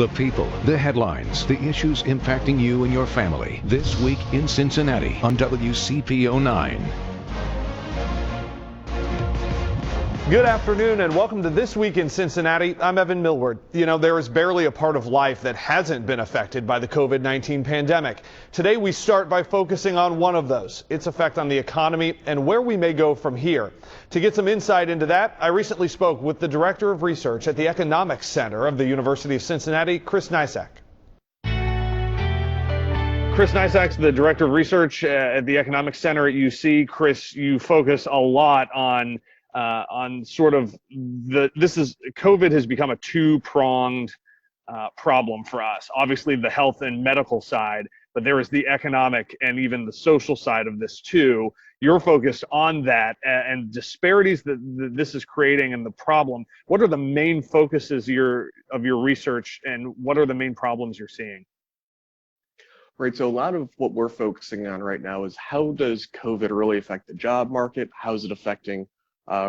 The people, the headlines, the issues impacting you and your family. This week in Cincinnati on WCPO 9. Good afternoon and welcome to This Week in Cincinnati. I'm Evan Millward. You know, there is barely a part of life that hasn't been affected by the COVID-19 pandemic. Today we start by focusing on one of those, its effect on the economy and where we may go from here. To get some insight into that, I recently spoke with the Director of Research at the Economics Center of the University of Cincinnati, Chris Nicak. Chris Nicak's the Director of Research at the Economics Center at UC. Chris, you focus a lot on sort of COVID has become a two-pronged problem for us. Obviously the health and medical side, but there is the economic and even the social side of this too. You're focused on that and disparities that this is creating and the problem. What are the main focuses of your research and what are the main problems you're seeing? Right, so a lot of what we're focusing on right now is how does COVID really affect the job market? How is it affecting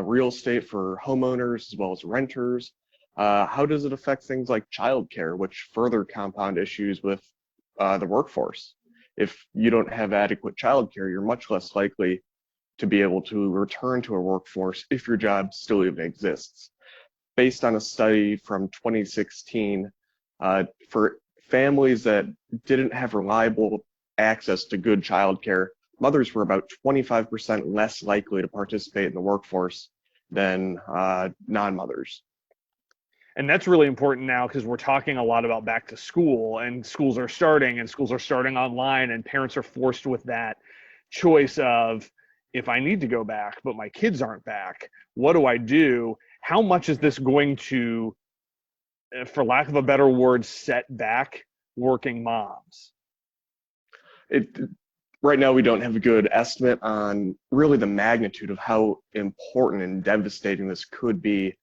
real estate for homeowners as well as renters? How does it affect things like childcare, which further compound issues with the workforce? If you don't have adequate childcare, you're much less likely to be able to return to a workforce if your job still even exists. Based on a study from 2016, for families that didn't have reliable access to good childcare, mothers were about 25% less likely to participate in the workforce than non-mothers. And that's really important now because we're talking a lot about back to school and schools are starting online and parents are forced with that choice of, if I need to go back, but my kids aren't back, what do I do? How much is this going to, for lack of a better word, set back working moms? Right now, we don't have a good estimate on really the magnitude of how important and devastating this could be.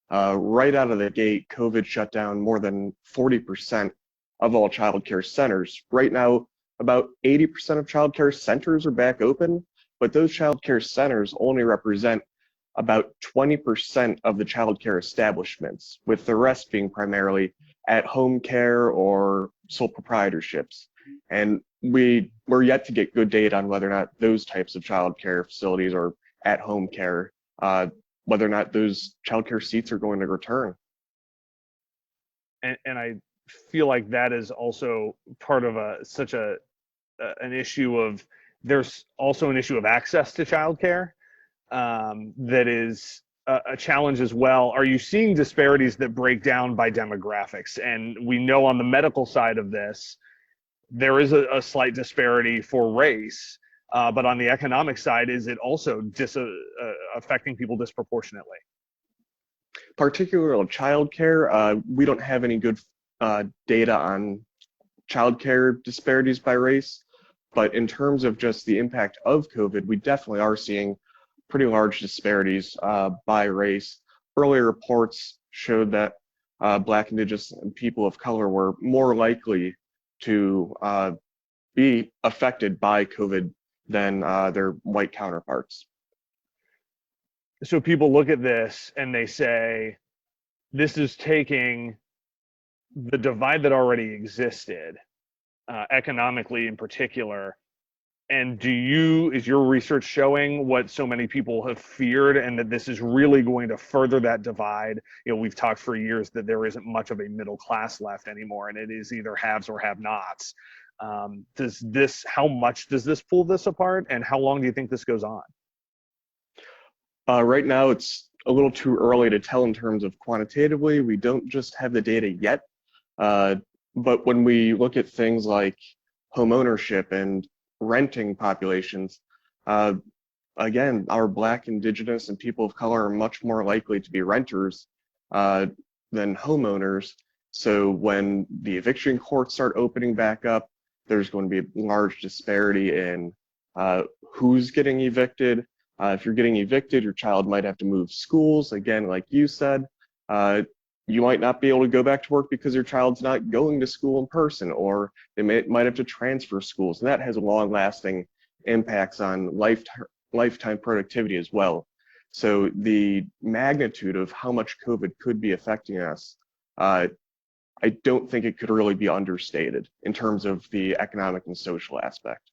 Right out of the gate, COVID shut down more than 40% of all childcare centers. Right now, about 80% of childcare centers are back open, but those childcare centers only represent about 20% of the childcare establishments, with the rest being primarily at-home care or sole proprietorships. And we're yet to get good data on whether or not those types of childcare facilities or at-home care, whether or not those childcare seats are going to return. And I feel like that is also part of an issue of, there's also an issue of access to childcare that is a challenge as well. Are you seeing disparities that break down by demographics? And we know on the medical side of this, there is a slight disparity for race, but on the economic side, is it also affecting people disproportionately? Particularly childcare, we don't have any good data on childcare disparities by race, but in terms of just the impact of COVID, we definitely are seeing pretty large disparities by race. Earlier reports showed that Black, Indigenous, and people of color were more likely to be affected by COVID than their white counterparts. So people look at this and they say, this is taking the divide that already existed, economically in particular, and is your research showing what so many people have feared, and that this is really going to further that divide? You know, we've talked for years that there isn't much of a middle class left anymore, and it is either haves or have-nots. How much does this pull this apart, and how long do you think this goes on? Right now, it's a little too early to tell in terms of quantitatively. We don't just have the data yet, but when we look at things like home ownership and renting populations, again, our Black, Indigenous, and people of color are much more likely to be renters than homeowners. So when the eviction courts start opening back up, there's going to be a large disparity in who's getting evicted. If you're getting evicted, your child might have to move schools. Again, like you said, you might not be able to go back to work because your child's not going to school in person, or they might have to transfer schools. And that has long-lasting impacts on lifetime productivity as well. So the magnitude of how much COVID could be affecting us, I don't think it could really be understated in terms of the economic and social aspect.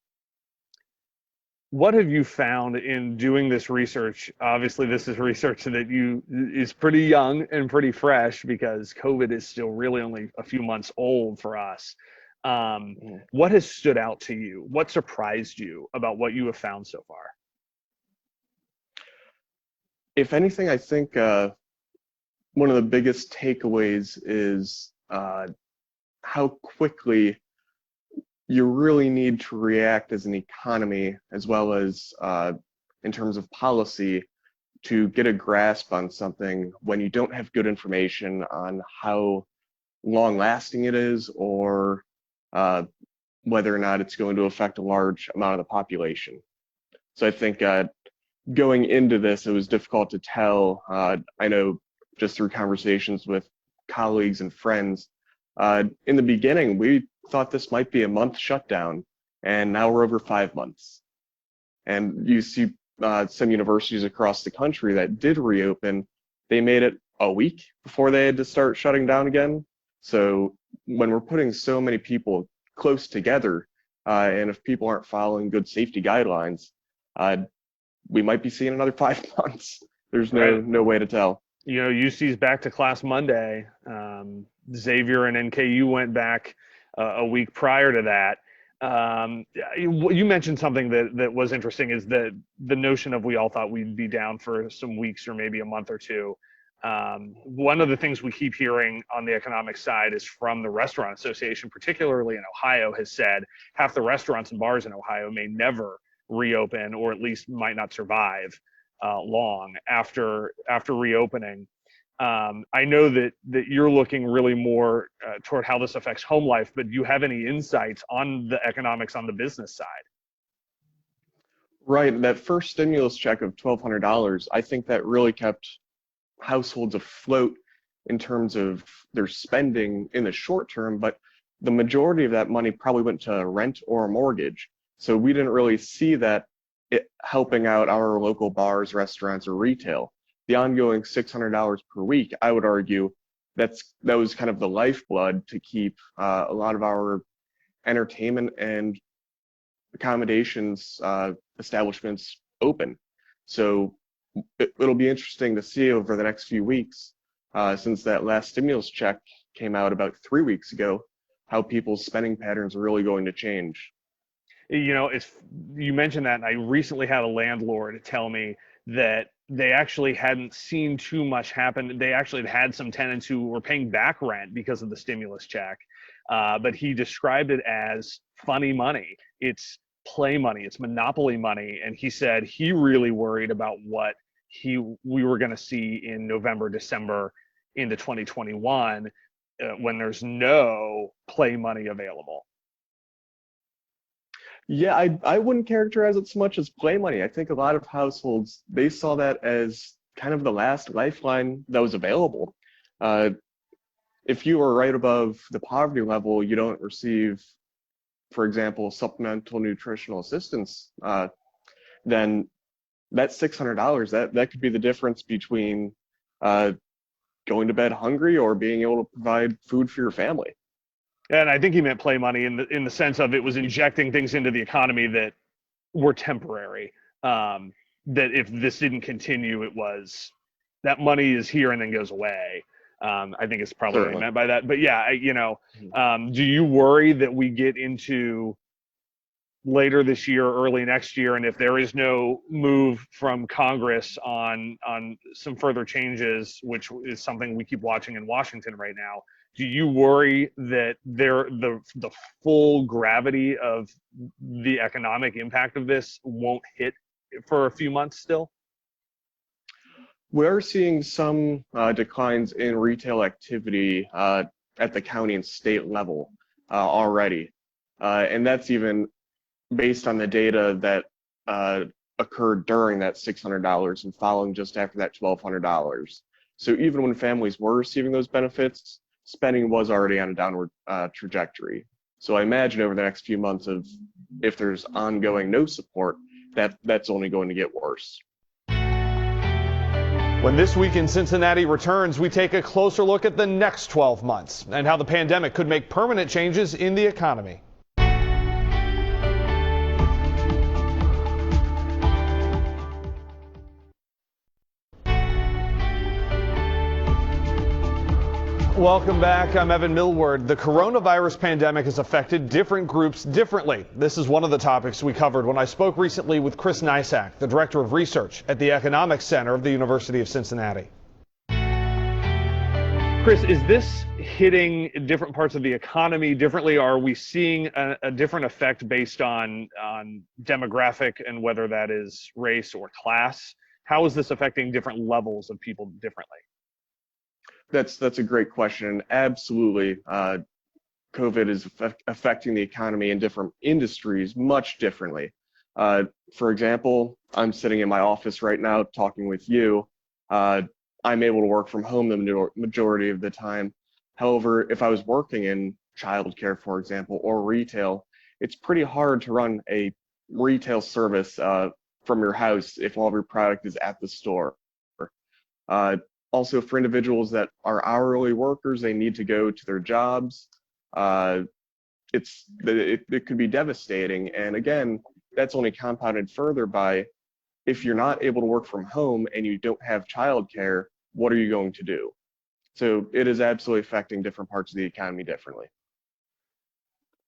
What have you found in doing this research? Obviously, this is research that is pretty young and pretty fresh because COVID is still really only a few months old for us. What has stood out to you? What surprised you about what you have found so far? If anything, I think one of the biggest takeaways is how quickly you really need to react as an economy, as well as in terms of policy, to get a grasp on something when you don't have good information on how long lasting it is, or whether or not it's going to affect a large amount of the population. So I think going into this, it was difficult to tell. I know just through conversations with colleagues and friends, in the beginning, we thought this might be a month shutdown, and now we're over 5 months. And you see some universities across the country that did reopen, they made it a week before they had to start shutting down again. So when we're putting so many people close together, and if people aren't following good safety guidelines, we might be seeing another 5 months. There's no way to tell. You know, UC's back to class Monday. Xavier and NKU went back a week prior to that. You mentioned something that was interesting, is that the notion of we all thought we'd be down for some weeks or maybe a month or two. One of the things we keep hearing on the economic side is from the Restaurant Association, particularly in Ohio, has said half the restaurants and bars in Ohio may never reopen, or at least might not survive long after reopening. I know that you're looking really more toward how this affects home life, but do you have any insights on the economics on the business side? Right, that first stimulus check of $1,200, I think that really kept households afloat in terms of their spending in the short term, but the majority of that money probably went to rent or a mortgage. So we didn't really see that it helping out our local bars, restaurants, or retail. The ongoing $600 per week, I would argue, that was kind of the lifeblood to keep a lot of our entertainment and accommodations establishments open. So it'll be interesting to see over the next few weeks, since that last stimulus check came out about 3 weeks ago, how people's spending patterns are really going to change. You know, you mentioned that, and I recently had a landlord tell me that they actually hadn't seen too much happen. They actually had some tenants who were paying back rent because of the stimulus check, but he described it as funny money. It's play money, it's monopoly money, and he said he really worried about what we were going to see in November, December into 2021 when there's no play money available. Yeah, I wouldn't characterize it so much as play money. I think a lot of households, they saw that as kind of the last lifeline that was available. If you are right above the poverty level, you don't receive, for example, supplemental nutritional assistance, then that $600, that could be the difference between going to bed hungry or being able to provide food for your family. And I think he meant play money in the sense of it was injecting things into the economy that were temporary. That if this didn't continue, it was that money is here and then goes away. I think it's probably what he meant by that. But yeah, do you worry that we get into later this year, early next year, and if there is no move from Congress on some further changes, which is something we keep watching in Washington right now, do you worry that the full gravity of the economic impact of this won't hit for a few months still? We're seeing some declines in retail activity at the county and state level already. And that's even based on the data that occurred during that $600 and following just after that $1,200. So even when families were receiving those benefits, spending was already on a downward trajectory. So I imagine over the next few months, if there's ongoing no support, that's only going to get worse. When This Week in Cincinnati returns, we take a closer look at the next 12 months and how the pandemic could make permanent changes in the economy. Welcome back. I'm Evan Millward. The coronavirus pandemic has affected different groups differently. This is one of the topics we covered when I spoke recently with Chris Nicak, the Director of Research at the Economics Center of the University of Cincinnati. Chris, is this hitting different parts of the economy differently? Are we seeing a different effect based on demographic and whether that is race or class? How is this affecting different levels of people differently? That's a great question. Absolutely, COVID is affecting the economy in different industries much differently. For example, I'm sitting in my office right now talking with you. I'm able to work from home the majority of the time. However, if I was working in childcare, for example, or retail, it's pretty hard to run a retail service from your house if all of your product is at the store. Also, for individuals that are hourly workers, they need to go to their jobs. It could be devastating. And again, that's only compounded further by if you're not able to work from home and you don't have childcare, what are you going to do? So it is absolutely affecting different parts of the economy differently.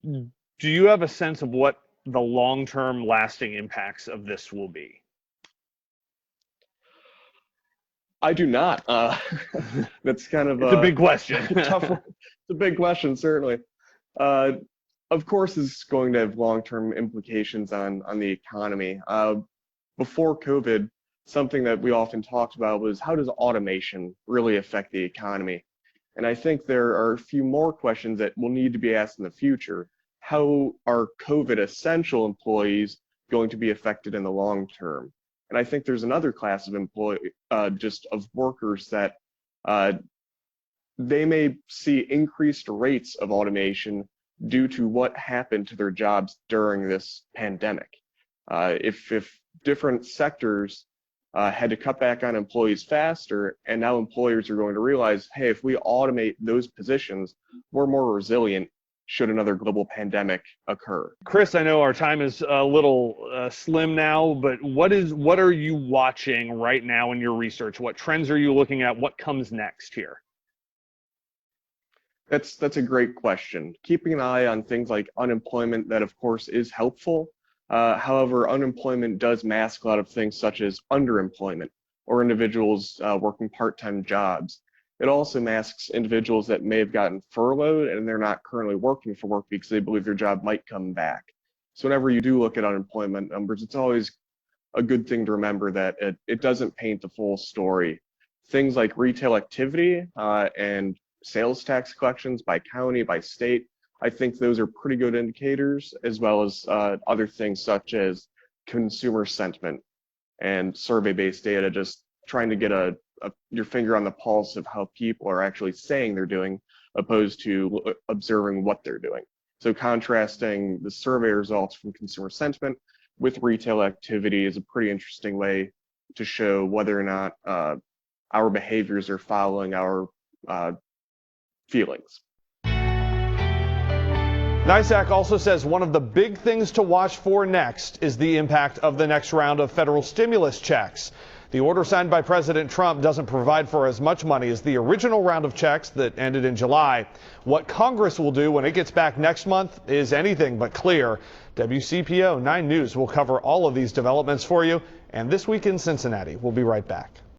Do you have a sense of what the long-term lasting impacts of this will be? I do not. That's kind of it's a big question. tough one. It's a big question, certainly. Of course, it's going to have long-term implications on the economy. Before COVID, something that we often talked about was how does automation really affect the economy? And I think there are a few more questions that will need to be asked in the future. How are COVID essential employees going to be affected in the long term? And I think there's another class of workers that they may see increased rates of automation due to what happened to their jobs during this pandemic. If different sectors had to cut back on employees faster, and now employers are going to realize, hey, if we automate those positions, we're more resilient should another global pandemic occur. Chris, I know our time is a little slim now, but what are you watching right now in your research? What trends are you looking at? What comes next here? That's a great question. Keeping an eye on things like unemployment, that of course is helpful. However, unemployment does mask a lot of things such as underemployment or individuals working part-time jobs. It also masks individuals that may have gotten furloughed and they're not currently working for work because they believe their job might come back. So whenever you do look at unemployment numbers, it's always a good thing to remember that it doesn't paint the full story. Things like retail activity and sales tax collections by county, by state, I think those are pretty good indicators, as well as other things such as consumer sentiment and survey-based data, just trying to get your finger on the pulse of how people are actually saying they're doing, opposed to observing what they're doing. So contrasting the survey results from consumer sentiment with retail activity is a pretty interesting way to show whether or not our behaviors are following our feelings. Nicak also says one of the big things to watch for next is the impact of the next round of federal stimulus checks. The order signed by President Trump doesn't provide for as much money as the original round of checks that ended in July. What Congress will do when it gets back next month is anything but clear. WCPO 9 News will cover all of these developments for you. And This Week in Cincinnati, we'll be right back.